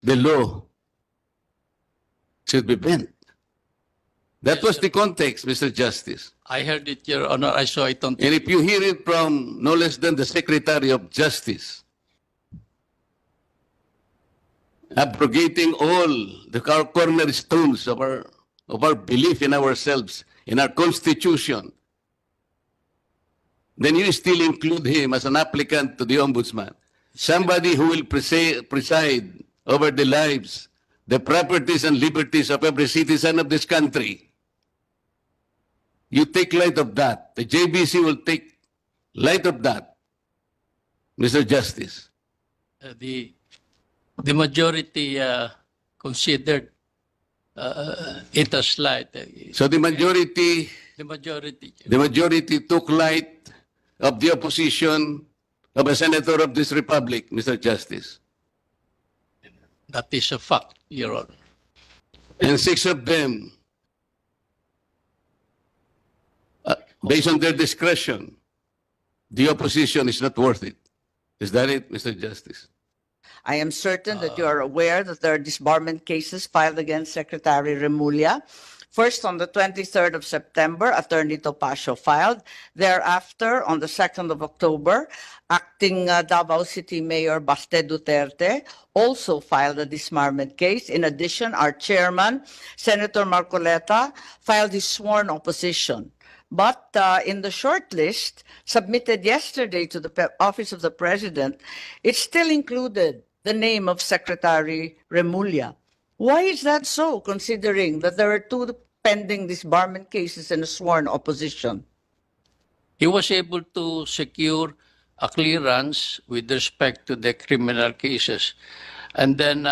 the law should be bent. That was the context, Mr. Justice. I heard it, Your Honor. I saw it on And if you hear it from no less than the Secretary of Justice, abrogating all the cornerstones of our belief in ourselves, in our Constitution, then you still include him as an applicant to the Ombudsman. Somebody who will preside over the lives, the properties and liberties of every citizen of this country. You take light of that. The JBC will take light of that, Mr. Justice. the majority considered it as slight. So the majority The majority took light of the opposition of a senator of this republic, Mr. Justice. That is a fact, Your Honor. And 6 of them, based on their discretion, the opposition is not worth it. Is that it, Mr. Justice? I am certain that you are aware that there are disbarment cases filed against Secretary Remulla. First, on the 23rd of September, Attorney Topacio filed. Thereafter, on the 2nd of October, acting Davao City Mayor Baste Duterte also filed a disbarment case. In addition, our chairman, Senator Marcoleta, filed his sworn opposition. But in the short list submitted yesterday to the Office of the President, it still included the name of Secretary Remulla. Why is that so, considering that there are 2 pending disbarment cases and a sworn opposition? He was able to secure a clearance with respect to the criminal cases. And then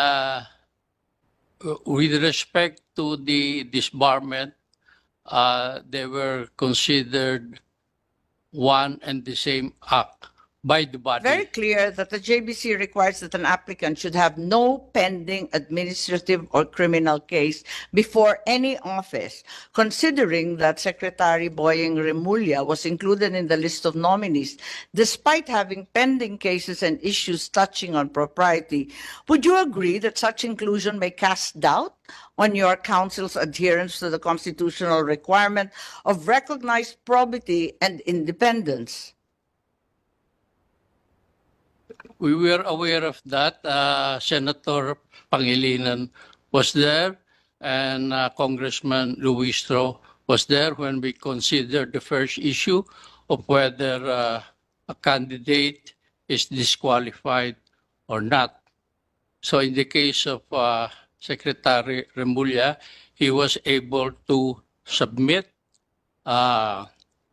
with respect to the disbarment, they were considered one and the same act by the body. Very clear that the JBC requires that an applicant should have no pending administrative or criminal case before any office, considering that Secretary Boying Remulla was included in the list of nominees, despite having pending cases and issues touching on propriety. Would you agree that such inclusion may cast doubt on your counsel's adherence to the constitutional requirement of recognized probity and independence? We were aware of that. Senator Pangilinan was there, and Congressman Luistro was there when we considered the first issue of whether a candidate is disqualified or not. So in the case of Secretary Remulla, he was able to submit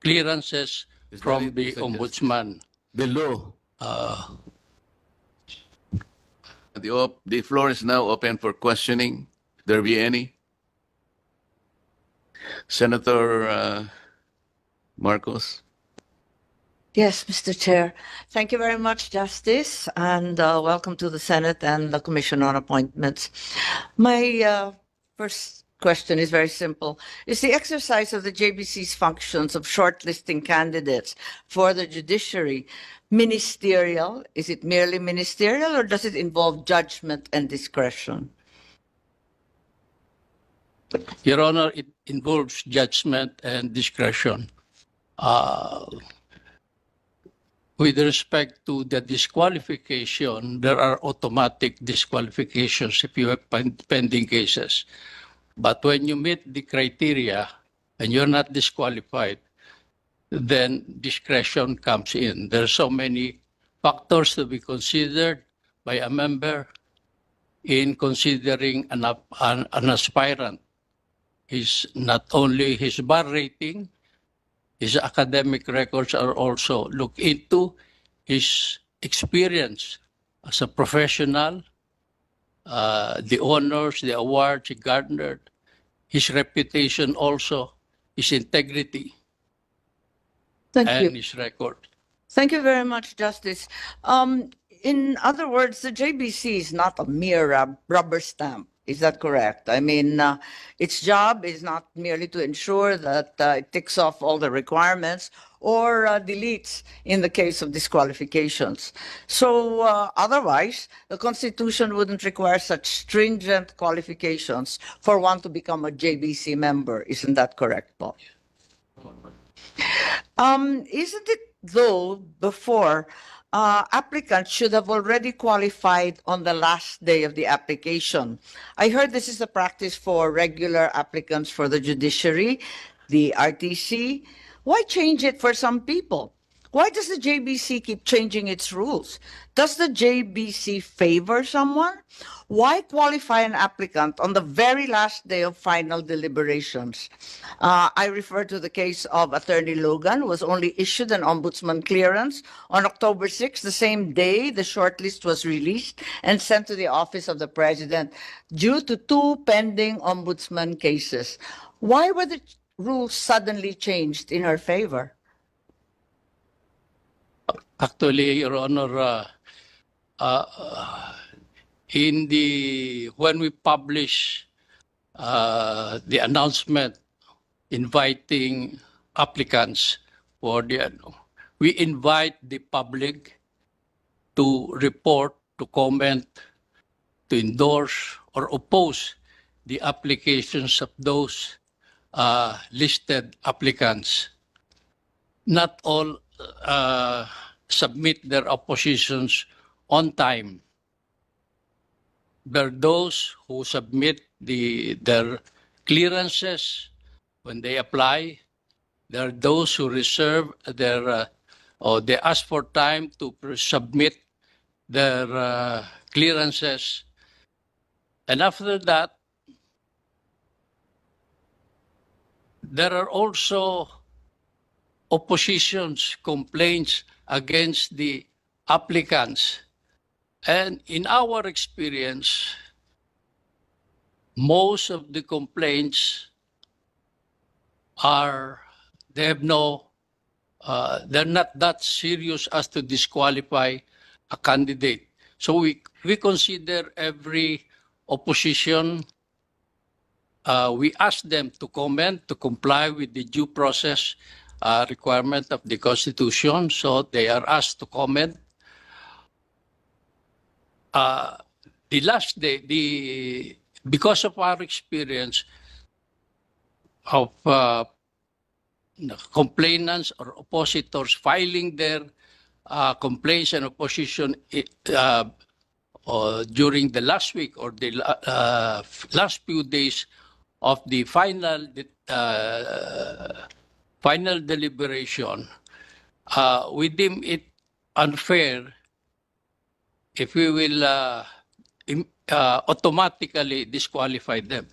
clearances from the Ombudsman. The law. The floor is now open for questioning. There be any? Senator Marcos. Yes, Mr. Chair. Thank you very much, Justice, and welcome to the Senate and the Commission on Appointments. My first question is very simple. Is the exercise of the JBC's functions of shortlisting candidates for the judiciary ministerial? Is it merely ministerial, or does it involve judgment and discretion? Your Honor, it involves judgment and discretion. With respect to the disqualification, there are automatic disqualifications if you have pending cases. But when you meet the criteria and you're not disqualified, then discretion comes in. There are so many factors to be considered by a member in considering an aspirant. Is not only his bar rating, his academic records are also looked into, his experience as a professional, the honors, the awards he garnered, his reputation also, his integrity, and his record. Thank you very much, Justice. In other words, the JBC is not a mere rubber stamp Is that correct? I mean, its job is not merely to ensure that it ticks off all the requirements or deletes in the case of disqualifications. So otherwise, the Constitution wouldn't require such stringent qualifications for one to become a JBC member. Isn't that correct, Paul? Isn't it though before applicants should have already qualified on the last day of the application? I heard this is a practice for regular applicants for the judiciary, the RTC. Why change it for some people? Why does the JBC keep changing its rules? Does the JBC favor someone? Why qualify an applicant on the very last day of final deliberations? I refer to the case of Attorney Logan, who was only issued an ombudsman clearance on October 6th, the same day the shortlist was released and sent to the office of the president due to 2 pending ombudsman cases. Why were the rules suddenly changed in her favor? Actually, Your Honor, when we publish the announcement inviting applicants for we invite the public to report, to comment, to endorse or oppose the applications of those listed applicants. Not all submit their oppositions on time. There are those who submit their clearances when they apply. There are those who reserve or they ask for time to submit their clearances. And after that, there are also oppositions, complaints against the applicants. And in our experience, most of the complaints they're not that serious as to disqualify a candidate. So we consider every opposition, we ask them to comment, to comply with the due process requirement of the Constitution, so they are asked to comment. The last day, because of our experience of complainants or oppositors filing their complaints and opposition during the last week or the last few days of the final deliberation, we deem it unfair if we will automatically disqualify them.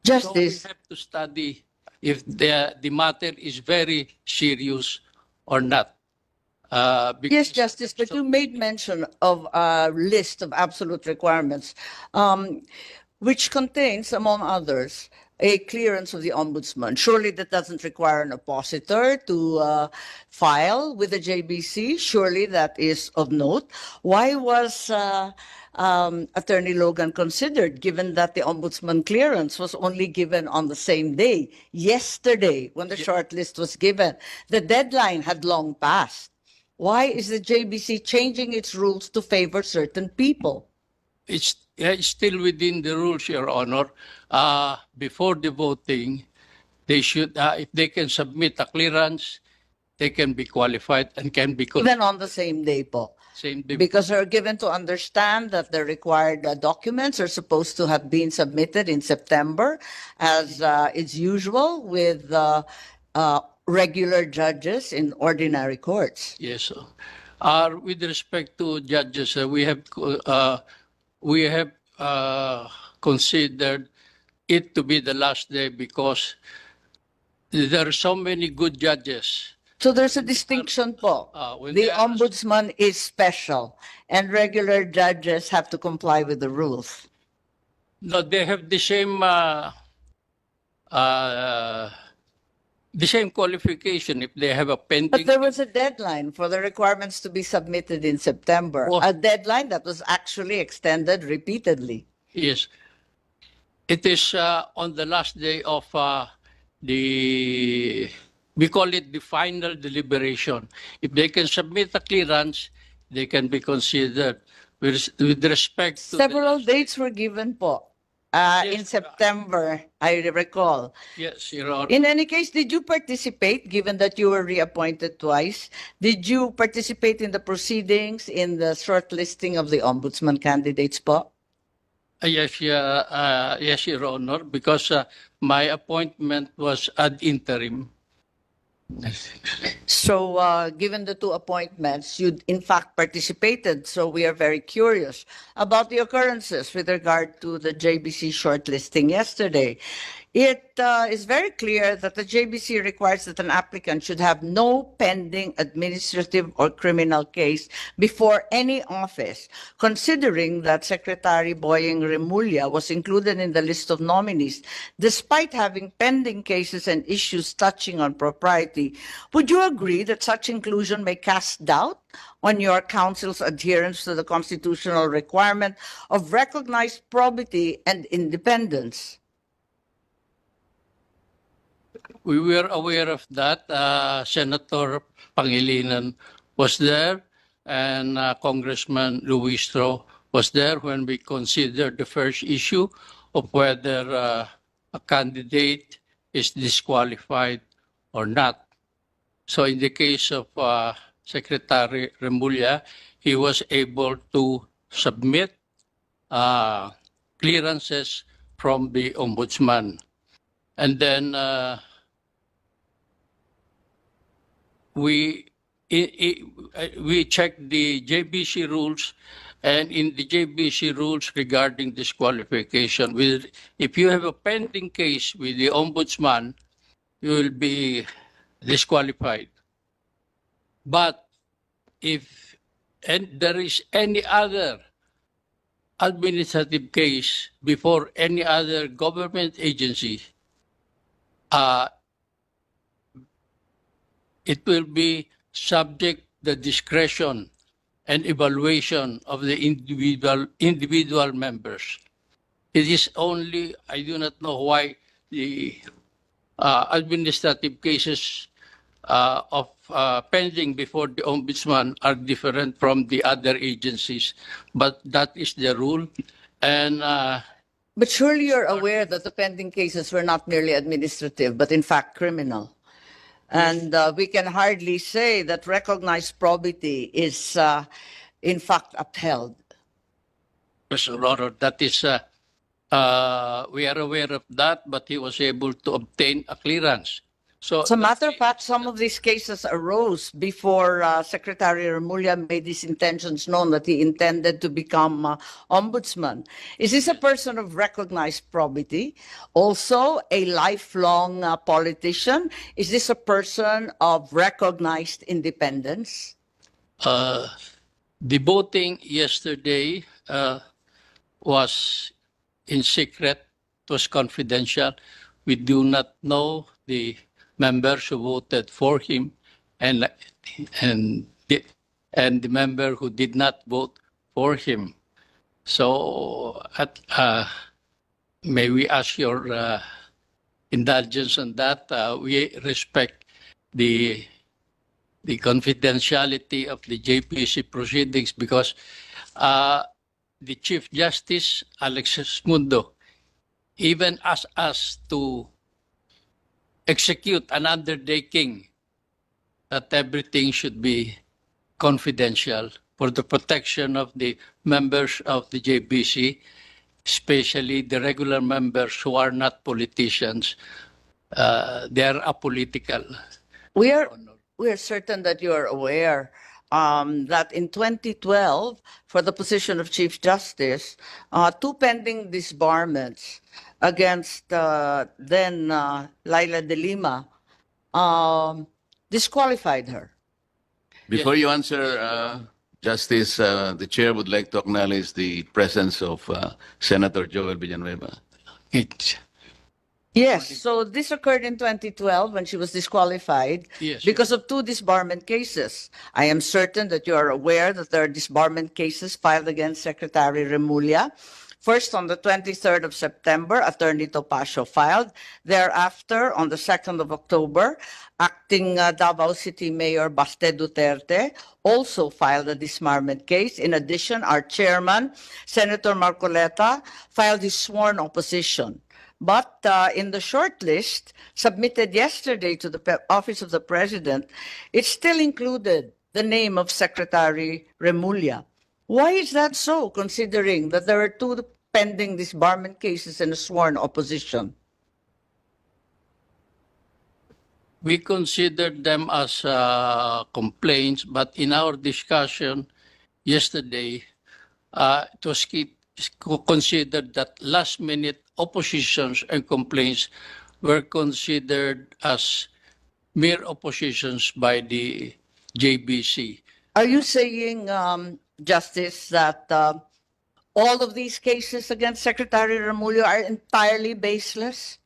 So we Justice, have to study if the matter is very serious or not. yes, Justice, but you made mention of a list of absolute requirements, which contains, among others, a clearance of the ombudsman. Surely that doesn't require an oppositor to file with the JBC. Surely that is of note. Why was Attorney Logan considered, given that the ombudsman clearance was only given on the same day, yesterday, when the short list was given? The deadline had long passed. Why is the JBC changing its rules to favor certain people? It's still within the rules, Your Honor. Before the voting, they should, if they can submit a clearance, they can be qualified and can be Even on the same day, po. same day. Because they're given to understand that the required documents are supposed to have been submitted in September, as is usual with regular judges in ordinary courts. Yes, sir. With respect to judges, we have considered it to be the last day because there are so many good judges. So there's a distinction po. When The they are- ombudsman is special and regular judges have to comply with the rules. No, they have the same qualification if they have a But pending. there was a deadline for the requirements to be submitted in September, Oh. a deadline that was actually extended repeatedly. Yes. It is on the last day of we call it the final deliberation. If they can submit a clearance, they can be considered. With respect to Several dates were given po. In Yes, September, I recall. yes, Your Honor. In any case, did you participate, given that you were reappointed twice? Did you participate in the proceedings in the shortlisting of the ombudsman candidates po? Yes, yes, Your Honor, because my appointment was ad interim. So, given the two appointments, you in fact participated. So we are very curious about the occurrences with regard to the JBC shortlisting yesterday. It is very clear that the JBC requires that an applicant should have no pending administrative or criminal case before any office, considering that Secretary Boying Remulla was included in the list of nominees, despite having pending cases and issues touching on propriety. Would you agree that such inclusion may cast doubt on your counsel's adherence to the constitutional requirement of recognized probity and independence? We were aware of that. Senator Pangilinan was there, and Congressman Luistro was there when we considered the first issue of whether a candidate is disqualified or not. So in the case of Secretary Remulla, he was able to submit clearances from the ombudsman. And then we checked the JBC rules, and in the JBC rules regarding disqualification, if you have a pending case with the ombudsman, you will be disqualified. But if there is any other administrative case before any other government agency, it will be subject the discretion and evaluation of the individual members. It is only, I do not know why the administrative cases of pending before the ombudsman are different from the other agencies, but that is the rule. And But surely you're aware that the pending cases were not merely administrative, but in fact criminal. And we can hardly say that recognized probity is in fact upheld. Mr. Roro, that is, we are aware of that, but he was able to obtain a clearance. So, As a matter of fact, some of these cases arose before Secretary Remulla made his intentions known that he intended to become ombudsman. Is this a person of recognized probity? Also, a lifelong politician? Is this a person of recognized independence? the voting yesterday was in secret, it was confidential. We do not know the members who voted for him and the member who did not vote for him. So may we ask your indulgence on that? We respect the confidentiality of the JPC proceedings because the Chief Justice, Alexis Mundo, even asked us to execute an undertaking that everything should be confidential for the protection of the members of the JBC, especially the regular members who are not politicians. They are apolitical. We are certain that you are aware that in 2012, for the position of Chief Justice, two pending disbarments against then Laila de Lima disqualified her. Before you answer, Justice, the chair would like to acknowledge the presence of Senator Joel Villanueva. Yes, so this occurred in 2012 when she was disqualified Yes. because of two disbarment cases. I am certain that you are aware that there are disbarment cases filed against Secretary Remulla. First, on the 23rd of September, Attorney Topacio filed. Thereafter, on the 2nd of October, acting Davao City Mayor Baste Duterte also filed a disbarment case. In addition, our chairman, Senator Marcoleta, filed his sworn opposition. But in the short list submitted yesterday to the Office of the President, it still included the name of Secretary Remulla. Why is that so, considering that there are two pending disbarment cases and a sworn opposition? We considered them as complaints, but in our discussion yesterday, it was considered that last-minute oppositions and complaints were considered as mere oppositions by the JBC. Are you saying, Justice, that all of these cases against Secretary Remulla are entirely baseless?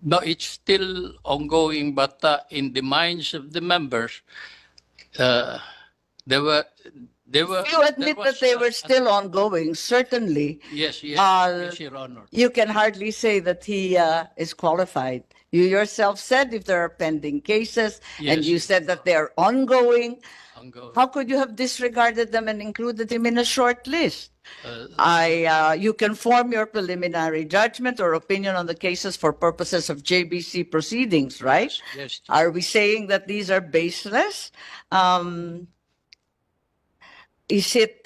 No, it's still ongoing, but in the minds of the members, there were. You admit that they were still ongoing, certainly. Yes, yes, Your Honor. You can hardly say that he is qualified. You yourself said if there are pending cases, and Yes. you said that they are ongoing. Ongoing. How could you have disregarded them and included them in a short list? You can form your preliminary judgment or opinion on the cases for purposes of JBC proceedings, right? Yes. Are we saying that these are baseless? Is it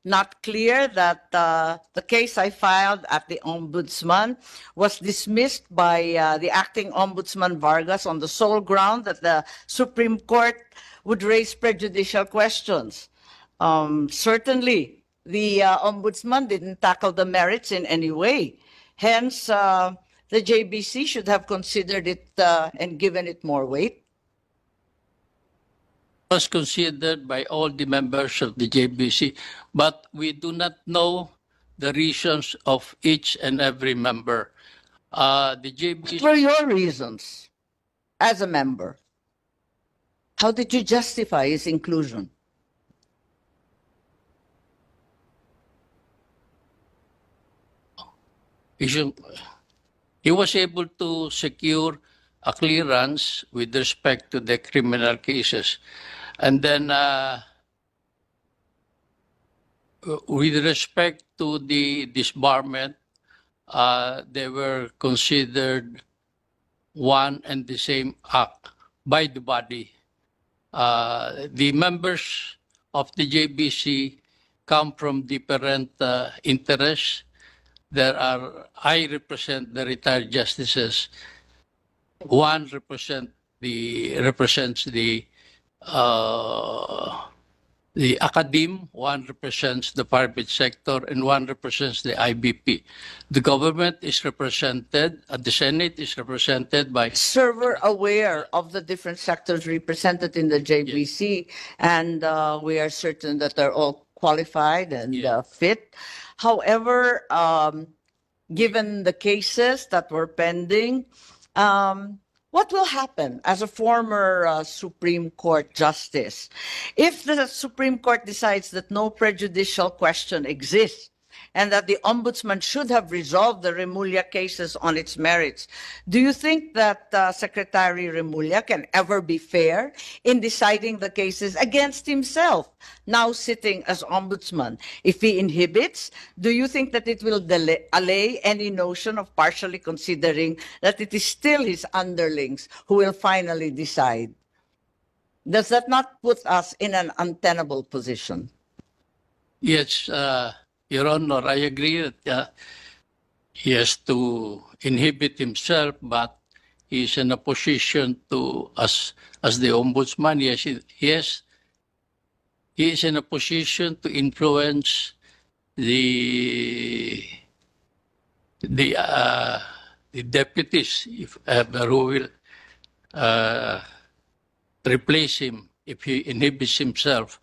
not clear that the case I filed at the Ombudsman was dismissed by the acting Ombudsman Vargas on the sole ground that the Supreme Court would raise prejudicial questions? Certainly, the Ombudsman didn't tackle the merits in any way. Hence, the JBC should have considered it and given it more weight. Was considered by all the members of the JBC, but we do not know the reasons of each and every member. The What JBC, were your reasons as a member? How did you justify his inclusion? he was able to secure a clearance with respect to the criminal cases. And then with respect to the disbarment, they were considered one and the same act by the body. The members of the JBC come from different interests. I represent the retired justices. One represents the academe, one represents the private sector, and one represents the IBP. The government is represented, the Senate is represented by. Sir, we're aware of the different sectors represented in the JBC, and we are certain that they're all qualified and fit. However, given the cases that were pending, what will happen as a former Supreme Court justice if the Supreme Court decides that no prejudicial question exists and that the Ombudsman should have resolved the Remulla cases on its merits? Do you think that Secretary Remulla can ever be fair in deciding the cases against himself, now sitting as Ombudsman? If he inhibits, do you think that it will allay any notion of partially considering that it is still his underlings who will finally decide? Does that not put us in an untenable position? Yes, Your Honor, I agree that he has to inhibit himself, but he is in a position to, as the Ombudsman, he is in a position to influence the deputies who will replace him if he inhibits himself.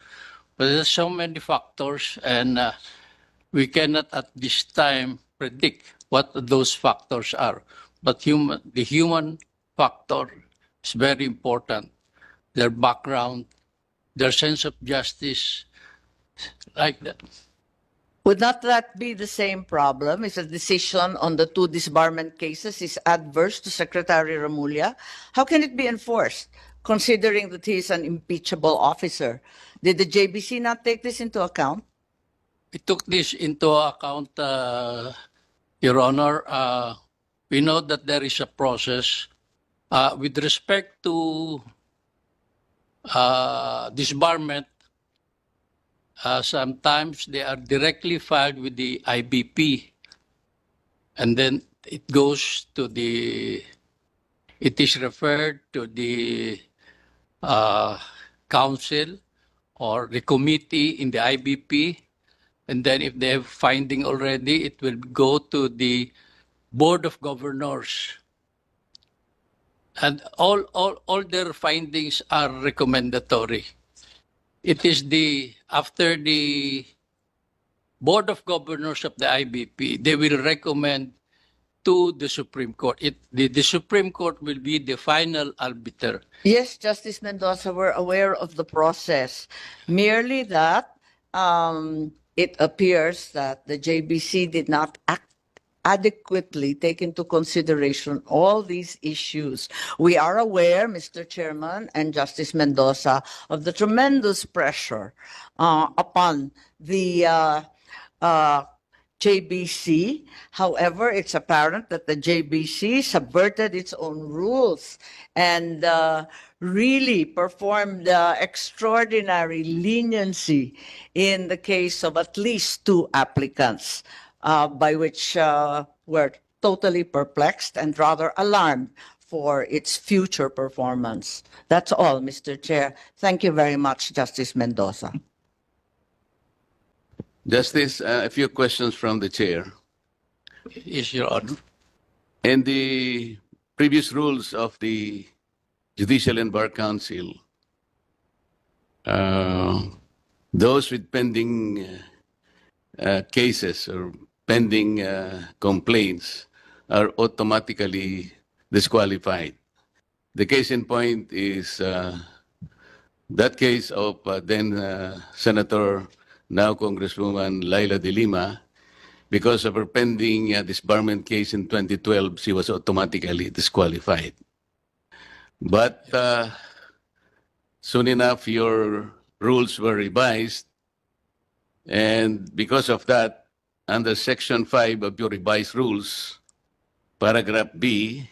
But there's so many factors, and we cannot at this time predict what those factors are. But the human factor is very important. Their background, their sense of justice, like that. Would not that be the same problem if a decision on the two disbarment cases is adverse to Secretary Remulla? How can it be enforced, considering that he is an impeachable officer? Did the JBC not take this into account? We took this into account, Your Honor. We know that there is a process. With respect to disbarment, sometimes they are directly filed with the IBP, and then it goes to it is referred to the council or the committee in the IBP, and then if they have finding already, it will go to the Board of Governors. And all their findings are recommendatory. It is after the Board of Governors of the IBP, they will recommend to the Supreme Court. The Supreme Court will be the final arbiter. Yes, Justice Mendoza, we're aware of the process. Merely that it appears that the JBC did not adequately take into consideration all these issues. We are aware, Mr. Chairman and Justice Mendoza, of the tremendous pressure upon the JBC. However, it's apparent that the JBC subverted its own rules and really performed extraordinary leniency in the case of at least two applicants, by which we're totally perplexed and rather alarmed for its future performance. That's all, Mr. Chair. Thank you very much, Justice Mendoza. Justice, a few questions from the chair. Yes, Your Honor. In the previous rules of the Judicial and Bar Council, those with pending cases or pending complaints are automatically disqualified. The case in point is that case of then Senator, now Congresswoman Laila de Lima. Because of her pending disbarment case in 2012, she was automatically disqualified. But soon enough, your rules were revised, and because of that, under Section 5 of your revised rules, Paragraph B,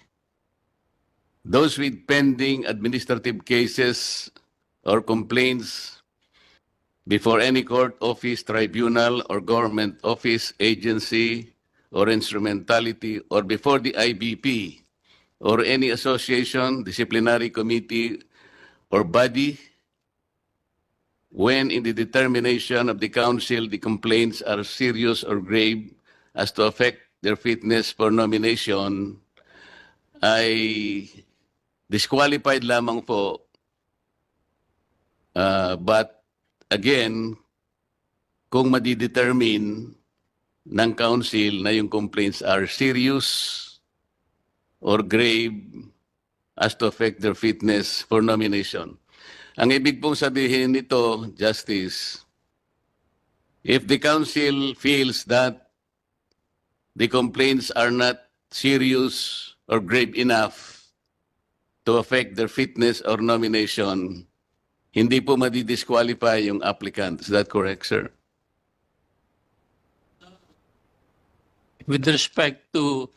those with pending administrative cases or complaints before any court, office, tribunal, or government office, agency, or instrumentality, or before the IBP, or any association, disciplinary committee, or body, when in the determination of the council the complaints are serious or grave as to affect their fitness for nomination, ay disqualified lamang po. But again, kung madidetermine ng council na yung complaints are serious or grave as to affect their fitness for nomination. Ang ibig pong sabihin nito, Justice, if the council feels that the complaints are not serious or grave enough to affect their fitness or nomination, hindi po madi-disqualify yung applicant. Is that correct, sir? With respect to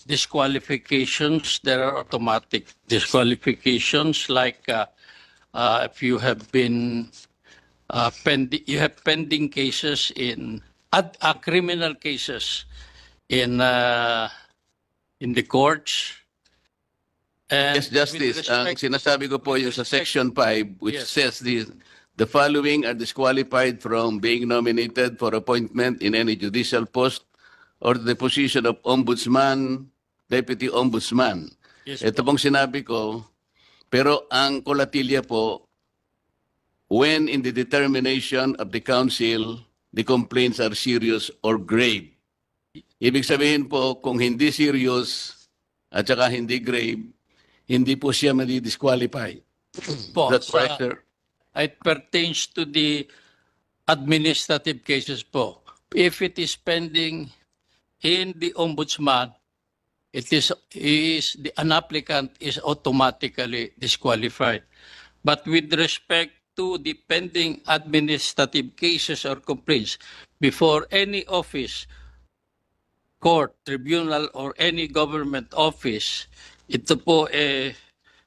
disqualifications, there are automatic disqualifications, like if you have been pending cases in criminal cases in the courts. And Yes, Justice. Ang sinasabi ko po yung sa Section 5, which Yes. says the following are disqualified from being nominated for appointment in any judicial post or the position of ombudsman, deputy ombudsman. Yes, Ito pong sinabi ko, pero ang kolatilya po, when in the determination of the council, the complaints are serious or grave. Ibig sabihin po, kung hindi serious at saka hindi grave, hindi po siya madi-disqualify. po, That's correct, sir? it pertains to the administrative cases po. if it is pending in the ombudsman, an applicant is automatically disqualified. But with respect to the pending administrative cases or complaints before any office, court, tribunal, or any government office, ito po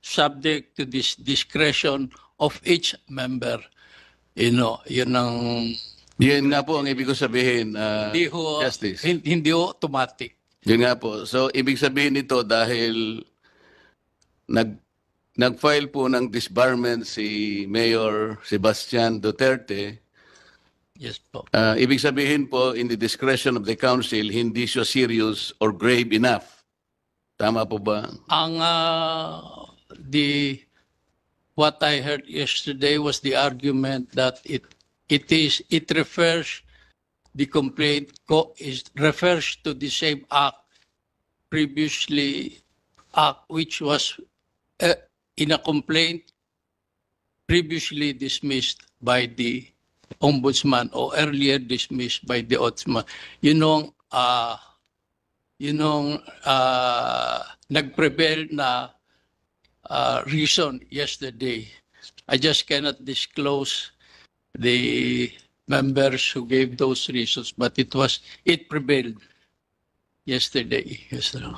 subject to this discretion of each member. Yun ang Yun nga po ang ibig ko sabihin, Justice. hindi ho automatic. Yun nga po. So, ibig sabihin nito dahil nag-file po ng disbarment si Mayor Sebastian Duterte, Yes po. ibig sabihin po, in the discretion of the council, hindi siya serious or grave enough. Tama po ba? Ang what I heard yesterday was the argument that it refers the complaint refers to the same act which was in a complaint previously dismissed by the ombudsman or earlier dismissed by the ombudsman. Nag-prevail na reason yesterday. I just cannot disclose the members who gave those reasons, but it prevailed yesterday. Yes, sir.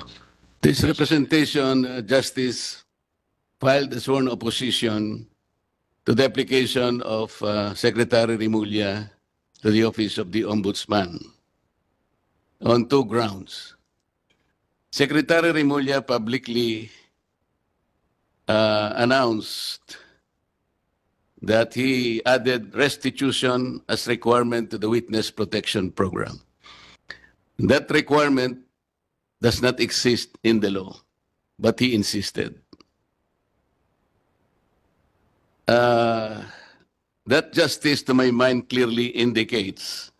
This representation, Justice, filed a sworn opposition to the application of Secretary Remulla to the office of the Ombudsman on two grounds. Secretary Remulla publicly announced that he added restitution as requirement to the Witness Protection Program. That requirement does not exist in the law, but he insisted. That justice, to my mind, clearly indicates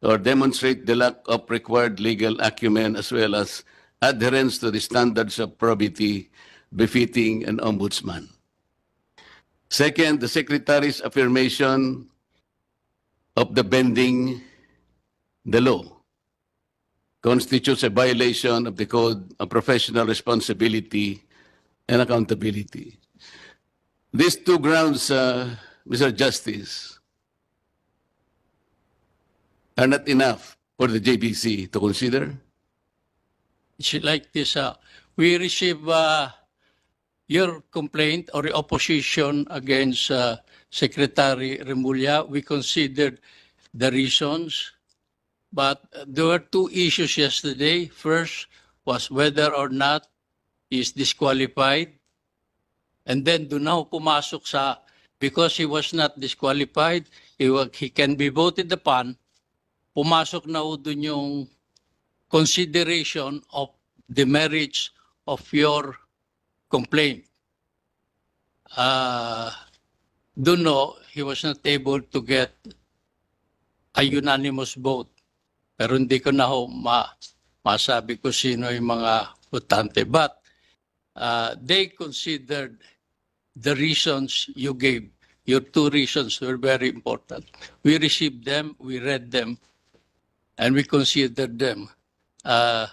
or demonstrates the lack of required legal acumen as well as adherence to the standards of probity befitting an ombudsman. Second, the Secretary's affirmation of the bending the law constitutes a violation of the Code of Professional Responsibility and Accountability. These two grounds, Mr. Justice, are not enough for the JBC to consider? It's like this. We receive your complaint or your opposition against Secretary Remulla. We considered the reasons, but there were two issues yesterday. First was whether or not he is disqualified. And then doon na pumasok sa, because he was not disqualified, he can be voted upon, pumasok na doon yung consideration of the merits of your complaint. He was not able to get a unanimous vote. Pero hindi ko na masabi ko sino yung mga votante. But they considered the reasons you gave. Your two reasons were very important. We received them, we read them, and we considered them. How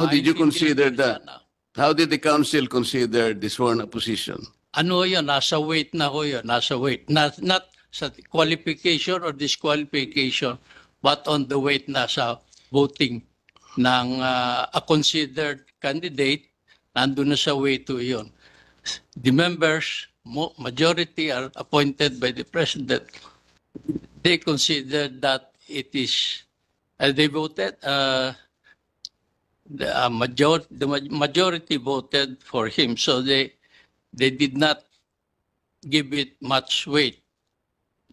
did you consider that? How did the council consider the sworn opposition? Ano yun? Nasa weight na ho yun. Nasa weight. Not sa qualification or disqualification, but on the weight na sa voting ng a considered candidate, nandun na sa weight to yun. The members, majority are appointed by the president. They considered that it is, they voted, the majority voted for him, so they did not give it much weight,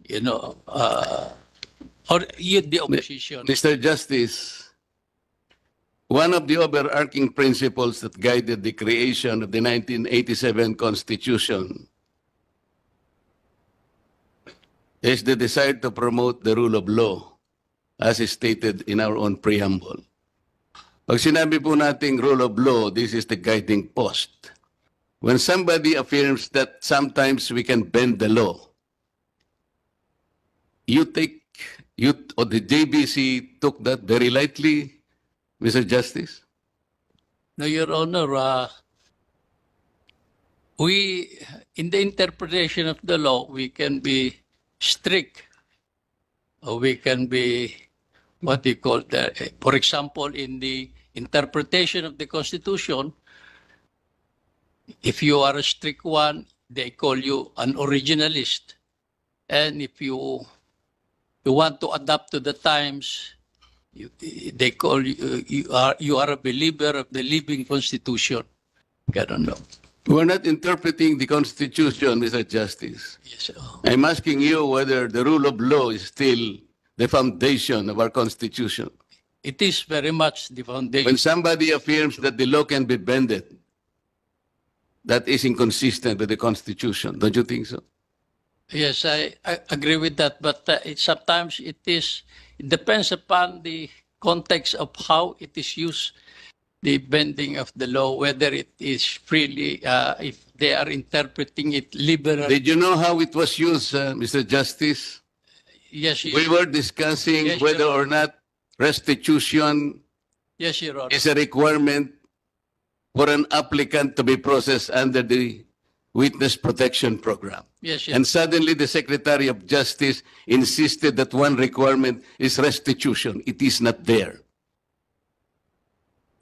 or the opposition. Mr. Justice, one of the overarching principles that guided the creation of the 1987 Constitution is the desire to promote the rule of law, as is stated in our own preamble. Pag sinabi po nating rule of law, this is the guiding post. When somebody affirms that sometimes we can bend the law, you take you or the JBC took that very lightly, Mr. Justice? No, Your Honor, we, in the interpretation of the law, we can be strict, or we can be, what do you call that? For example, in the interpretation of the Constitution, if you are a strict one, they call you an originalist. And if you want to adapt to the times, they call you, you are a believer of the living Constitution. I don't know. We're not interpreting the Constitution, Mr. Justice. Yes, sir. I'm asking you whether the rule of law is still the foundation of our Constitution. It is very much the foundation. When somebody affirms that the law can be bended, that is inconsistent with the Constitution. Don't you think so? Yes, I agree with that. But sometimes it depends upon the context of how it is used, the bending of the law, whether it is freely, if they are interpreting it liberally. Did you know how it was used, Mr. Justice? Yes, We were discussing Yes, whether Your or not restitution yes, Your Honor. is a requirement for an applicant to be processed under the Witness Protection Program. Yes, Your And suddenly the Secretary of Justice insisted that one requirement is restitution. It is not there.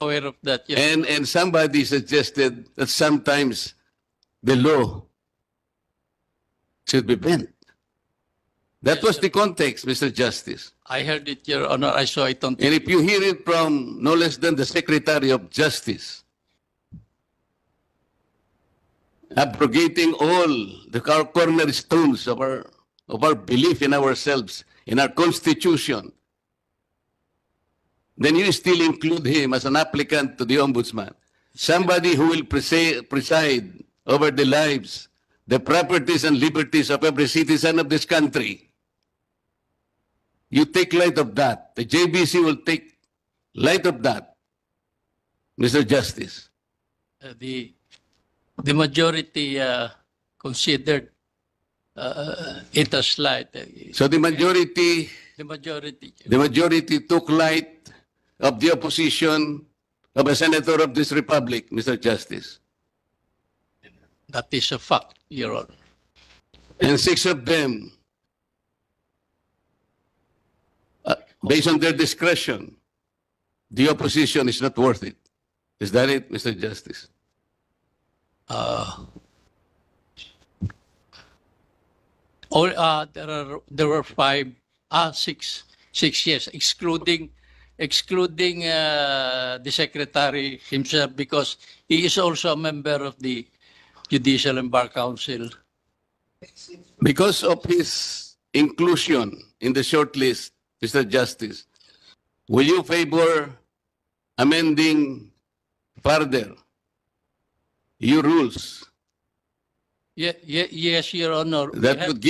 aware of that. Yes. And somebody suggested that sometimes the law should be bent. That Yes, was sir. the context, Mr. Justice. I heard it, Your Honor. I saw it on. And if you hear it from no less than the Secretary of Justice, abrogating all the cornerstones of our belief in ourselves, in our Constitution, then you still include him as an applicant to the Ombudsman. Somebody who will preside over the lives, the properties and liberties of every citizen of this country. You take light of that. The JBC will take light of that, Mr. Justice. The majority considered it as slight. So the majority The majority. took light of the opposition of a senator of this republic, Mr. Justice. That is a fact, Your Honor. And 6 of them, based on their discretion, the opposition is not worth it. Is that it, Mr. Justice? There were six yes, excluding the secretary himself, because he is also a member of the Judicial and Bar Council. Because of his inclusion in the shortlist, Mr. Justice, will you favor amending further your rules Yes, Your Honor. We that have- would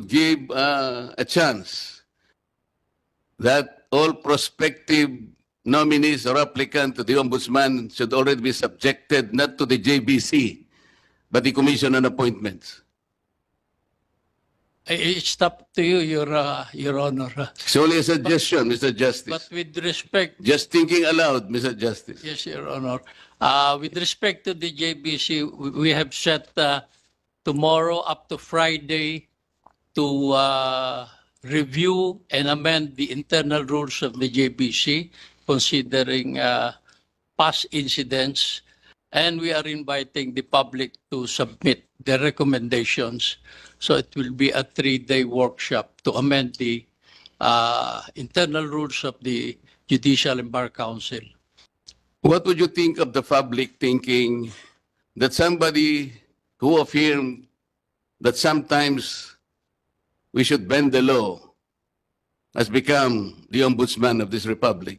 give a chance that all prospective nominees or applicants to the Ombudsman should already be subjected not to the JBC, but the Commission on Appointments? It's up to you, Your Honor. It's only a suggestion, Mr. Justice. But with respect, Just thinking aloud, Mr. Justice. yes, Your Honor. With respect to the JBC, we have set tomorrow up to Friday to review and amend the internal rules of the JBC, considering past incidents. And we are inviting the public to submit their recommendations. So it will be a 3-day workshop to amend the internal rules of the Judicial and Bar Council. What would you think of the public thinking that somebody who affirmed that sometimes we should bend the law has become the ombudsman of this republic?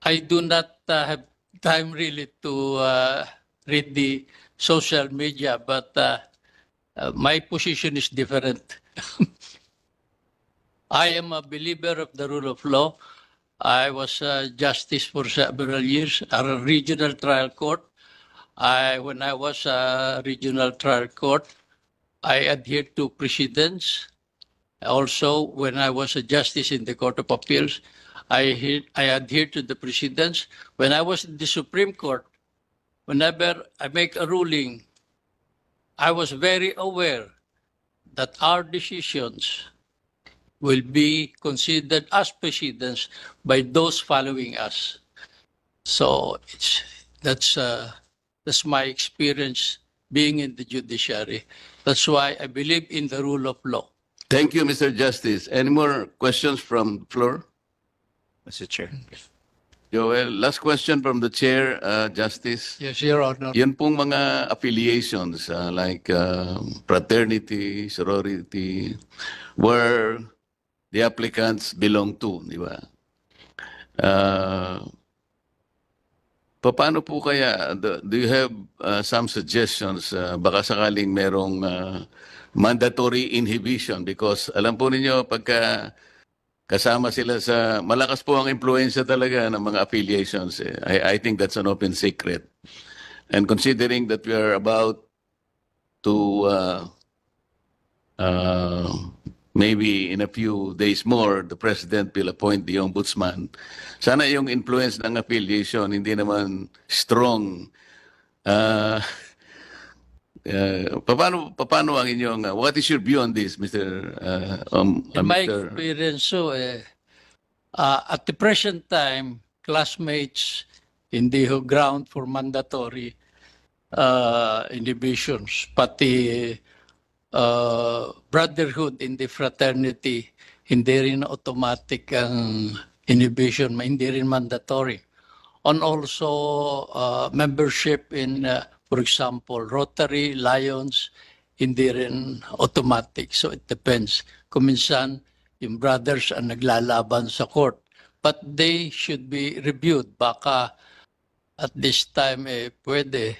I do not have time really to read the social media, but my position is different. I am a believer of the rule of law. I was a justice for several years at a regional trial court. When I was a regional trial court, I adhere to precedents. Also, when I was a justice in the Court of Appeals, I adhere to the precedents. When I was in the Supreme Court, whenever I make a ruling, I was very aware that our decisions will be considered as precedents by those following us. So that's my experience being in the judiciary. That's why I believe in the rule of law. Thank you, Mr. Justice. Any more questions from the floor? Mr. Chair. Joel, last question from the chair, Justice. Yes, Your Honor. Yun pong mga affiliations like fraternity, sorority, where the applicants belong to, di ba? Paano po kaya, do you have some suggestions? Baka sakaling merong mandatory inhibition because alam po ninyo pagka kasama sila sa, malakas po ang influensya talaga ng mga affiliations. I think that's an open secret. And considering that we are about to, maybe in a few days more, the President will appoint the Ombudsman. Sana yung influence ng affiliation, hindi naman strong. Paano ang inyong, what is your view on this, Mr. In my Mr. experience, at the present time, classmates in the ground for mandatory inhibitions, pati brotherhood in the fraternity, hindi rin automatic ang inhibition, hindi rin mandatory. On also membership in, for example, Rotary, Lions, hindi rin automatic. So it depends. Kung minsan, yung brothers ang naglalaban sa court. But they should be reviewed. Baka at this time, pwede.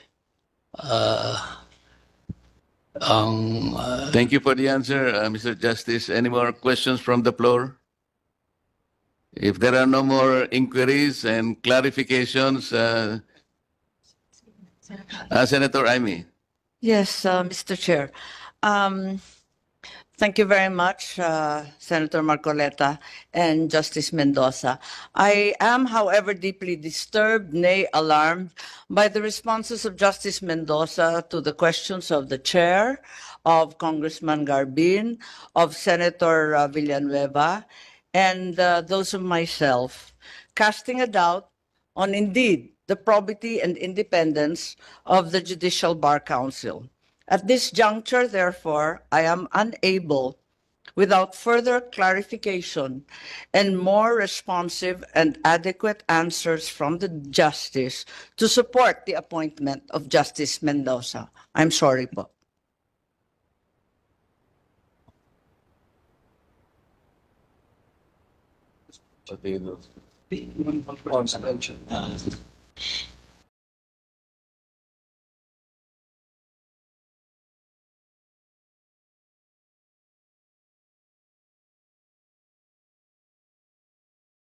Thank you for the answer, Mr. Justice. Any more questions from the floor? If there are no more inquiries and clarifications, Senator Amy. Yes, Mr. Chair. Thank you very much, Senator Marcoleta and Justice Mendoza. I am, however, deeply disturbed, nay, alarmed, by the responses of Justice Mendoza to the questions of the chair, of Congressman Garbin, of Senator Villanueva, and those of myself, casting a doubt on, indeed, the probity and independence of the Judicial Bar Council. At this juncture, therefore, I am unable, without further clarification and more responsive and adequate answers from the Justice, to support the appointment of Justice Mendoza. I'm sorry po.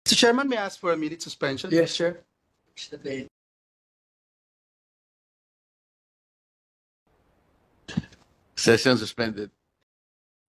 Mr. Chairman, may I ask for a minute suspension? Yes, sir. Session suspended.